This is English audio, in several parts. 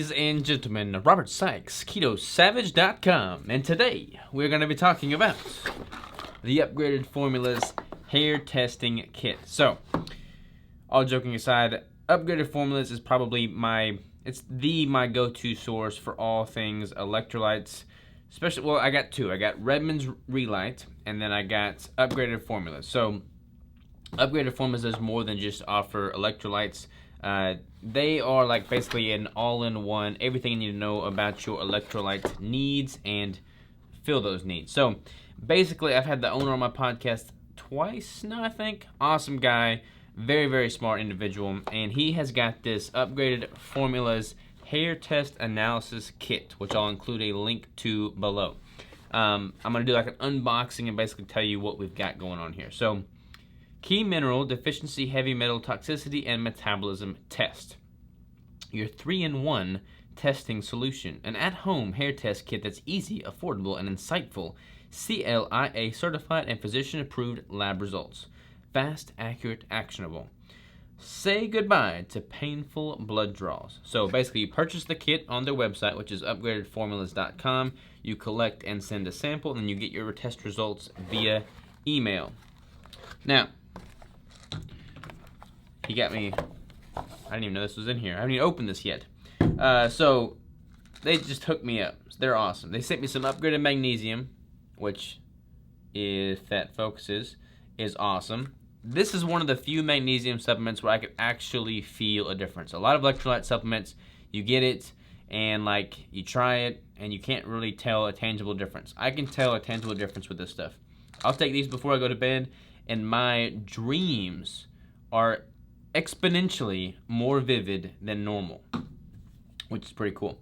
Ladies and gentlemen, Robert Sykes, KetoSavage.com, and today we're going to be talking about the Upgraded Formulas Hair Testing Kit. So, all joking aside, Upgraded Formulas is probably my go-to source for all things electrolytes. Especially, well, I got two. I got Redmond's Relight, and then I got Upgraded Formulas. So, Upgraded Formulas does more than just offer electrolytes. They are like basically an all-in-one, everything you need to know about your electrolyte needs and fill those needs. So basically, I've had the owner on my podcast twice now, I think. Awesome guy, very, very smart individual, and he has got this Upgraded Formulas Hair Test Analysis Kit, which I'll include a link to below. I'm going to do like an unboxing and basically tell you what we've got going on here. So, Key Mineral Deficiency Heavy Metal Toxicity and Metabolism Test. Your 3-in-1 testing solution. An at-home hair test kit that's easy, affordable, and insightful. CLIA certified and physician-approved lab results. Fast, accurate, actionable. Say goodbye to painful blood draws. So basically, you purchase the kit on their website, which is upgradedformulas.com. You collect and send a sample, and then you get your test results via email. Now, he got me, I didn't even know this was in here. I haven't even opened this yet. So, they just hooked me up. They're awesome. They sent me some upgraded magnesium, which, if that focuses, is awesome. This is one of the few magnesium supplements where I could actually feel a difference. A lot of electrolyte supplements, you get it, and like, you try it, and you can't really tell a tangible difference. I can tell a tangible difference with this stuff. I'll take these before I go to bed, and my dreams are exponentially more vivid than normal, which is pretty cool.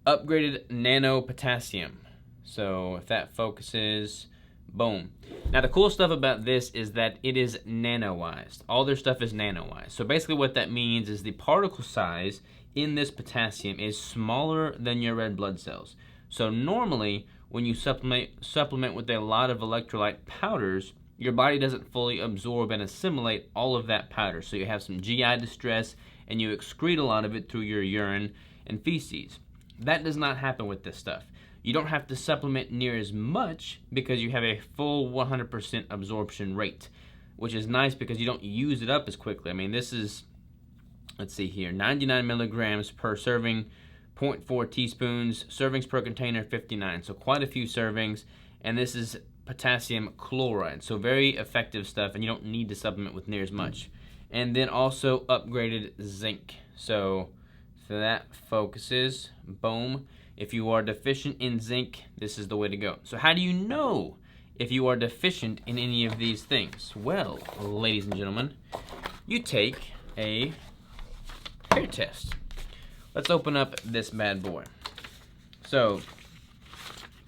Upgraded Nano Potassium. So if that focuses, boom. Now the cool stuff about this is that it is nanoized. All their stuff is nanoized. So basically what that means is the particle size in this potassium is smaller than your red blood cells. So normally when you supplement with a lot of electrolyte powders, your body doesn't fully absorb and assimilate all of that powder. So you have some GI distress and you excrete a lot of it through your urine and feces. That does not happen with this stuff. You don't have to supplement near as much because you have a full 100% absorption rate, which is nice because you don't use it up as quickly. I mean, this is, let's see here, 99 milligrams per serving, 0.4 teaspoons, servings per container, 59. So quite a few servings, and this is potassium chloride, so very effective stuff, and you don't need to supplement with near as much. And then also upgraded zinc. So that focuses, boom. If you are deficient in zinc, this is the way to go. So how do you know if you are deficient in any of these things? Well, ladies and gentlemen, you take a hair test. Let's open up this bad boy. So,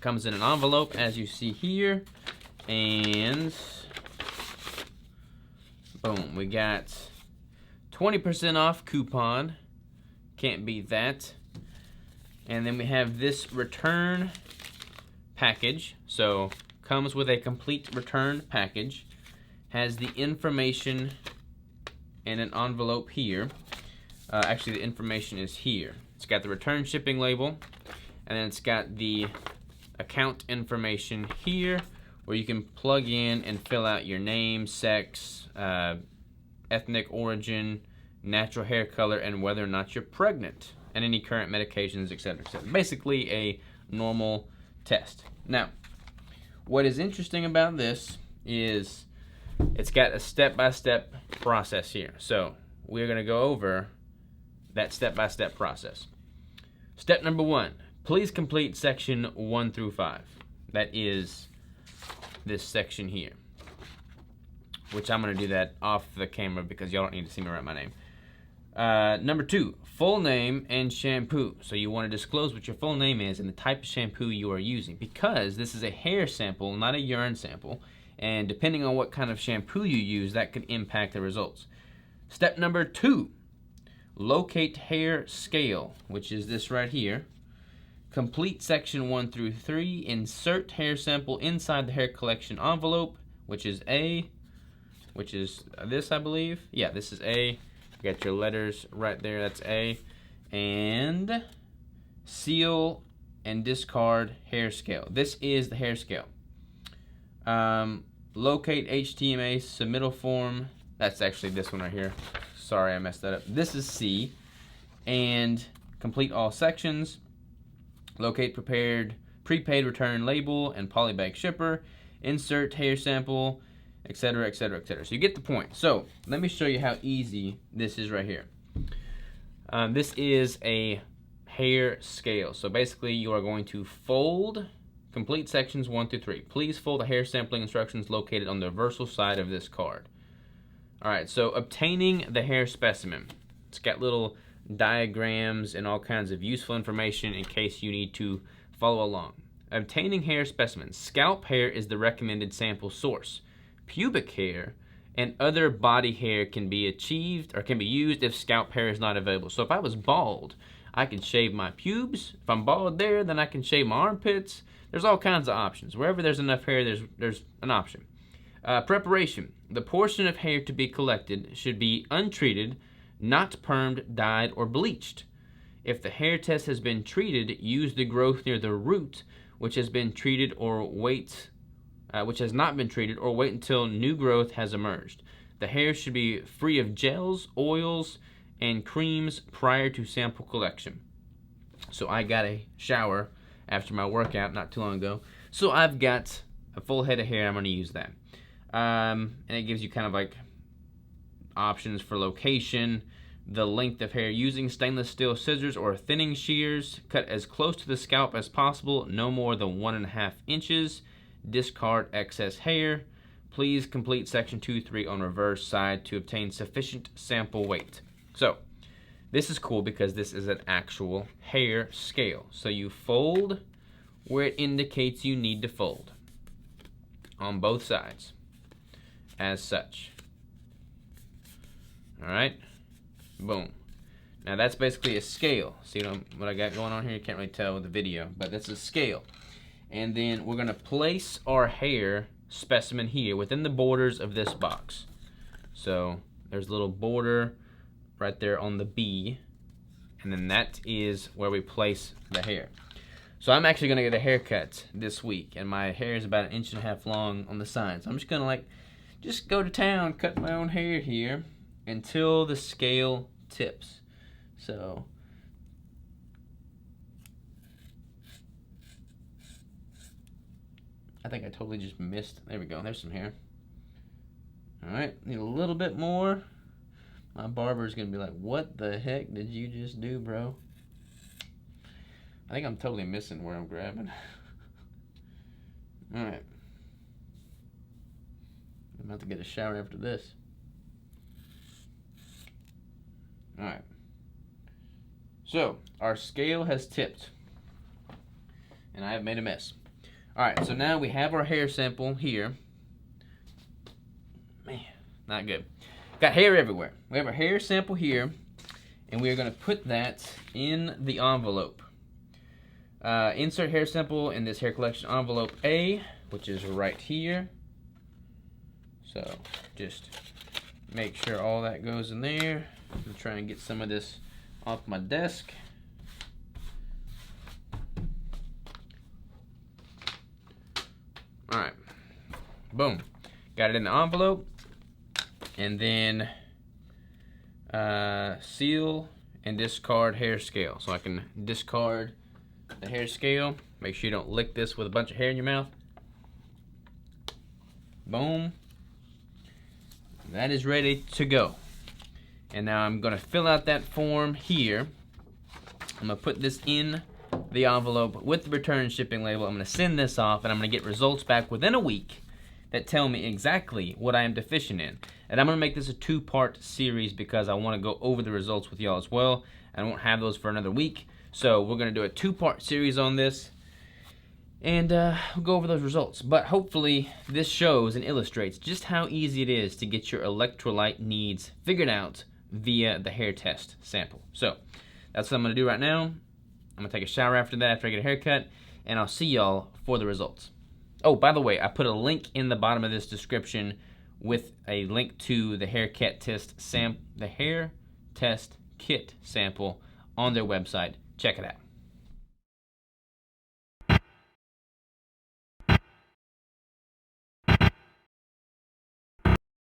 comes in an envelope, as you see here, and boom, we got 20% off coupon. Can't beat that. And then we have this return package. So, comes with a complete return package. Has the information in an envelope here. Actually, the information is here. It's got the return shipping label, and then it's got the account information here, where you can plug in and fill out your name, sex, ethnic origin, natural hair color, and whether or not you're pregnant, and any current medications, etc., etc. Basically a normal test. Now, what is interesting about this is it's got a step-by-step process here. So we're going to go over that step-by-step process. Step number 1. Please complete section 1 through 5. That is this section here, which I'm going to do that off the camera because y'all don't need to see me write my name. Number 2, full name and shampoo. So you want to disclose what your full name is and the type of shampoo you are using, because this is a hair sample, not a urine sample, and depending on what kind of shampoo you use, that could impact the results. Step number 2, locate hair scale, which is this right here. Complete section 1 through 3. Insert hair sample inside the hair collection envelope, which is A, which is this, I believe. Yeah, this is A. You got your letters right there. That's A. And seal and discard hair scale. This is the hair scale. Locate HTMA submittal form. That's actually this one right here. Sorry, I messed that up. This is C. And complete all sections. Locate prepaid return label and polybag shipper. Insert hair sample, etc., etc., etc. So you get the point. So let me show you how easy this is right here. This is a hair scale. So basically you are going to fold complete sections 1 through 3. Please fold the hair sampling instructions located on the reversal side of this card. Alright, so obtaining the hair specimen. It's got little diagrams and all kinds of useful information in case you need to follow along. Obtaining hair specimens. Scalp hair is the recommended sample source. Pubic hair and other body hair can be achieved or can be used if scalp hair is not available. So if I was bald, I can shave my pubes. If I'm bald there, then I can shave my armpits. There's all kinds of options. Wherever there's enough hair, there's an option. Preparation. The portion of hair to be collected should be untreated, not permed, dyed, or bleached. If the hair test has been treated, use the growth near the root, which has been treated, or which has not been treated, or wait until new growth has emerged. The hair should be free of gels, oils, and creams prior to sample collection. So I got a shower after my workout not too long ago. So I've got a full head of hair. I'm going to use that. And it gives you kind of like options for location, the length of hair. Using stainless steel scissors or thinning shears, cut as close to the scalp as possible, no more than 1.5 inches. Discard excess hair. Please complete section 2-3 on reverse side to obtain sufficient sample weight. So this is cool because this is an actual hair scale. So you fold where it indicates you need to fold on both sides as such. Alright, boom. Now that's basically a scale. See what I got going on here? You can't really tell with the video, but that's a scale. And then we're going to place our hair specimen here within the borders of this box. So there's a little border right there on the B, and then that is where we place the hair. So I'm actually going to get a haircut this week, and my hair is about 1.5 inches long on the side. So I'm just going to just go to town, cut my own hair here until the scale tips. So I think I totally just missed. There we go. There's some hair. Alright, need a little bit more. My barber's going to be like, what the heck did you just do, bro? I think I'm totally missing where I'm grabbing. Alright. I'm about to get a shower after this. Alright. So, our scale has tipped. And I have made a mess. Alright, so now we have our hair sample here. Man, not good. Got hair everywhere. We have our hair sample here, and we are going to put that in the envelope. Insert hair sample in this hair collection envelope A, which is right here. So just make sure all that goes in there. I'm going to try and get some of this off my desk. Alright, boom. Got it in the envelope. And then seal and discard hair scale. So I can discard the hair scale. Make sure you don't lick this with a bunch of hair in your mouth. Boom. That is ready to go. And now I'm going to fill out that form here. I'm going to put this in the envelope with the return shipping label. I'm going to send this off, and I'm going to get results back within a week that tell me exactly what I am deficient in. And I'm going to make this a 2-part series because I want to go over the results with y'all as well. I won't have those for another week. So we're going to do a 2-part series on this. And we'll go over those results. But hopefully this shows and illustrates just how easy it is to get your electrolyte needs figured out via the hair test sample. So that's what I'm going to do right now. I'm going to take a shower after that, after I get a haircut. And I'll see y'all for the results. Oh, by the way, I put a link in the bottom of this description with a link to the hair test kit sample on their website. Check it out.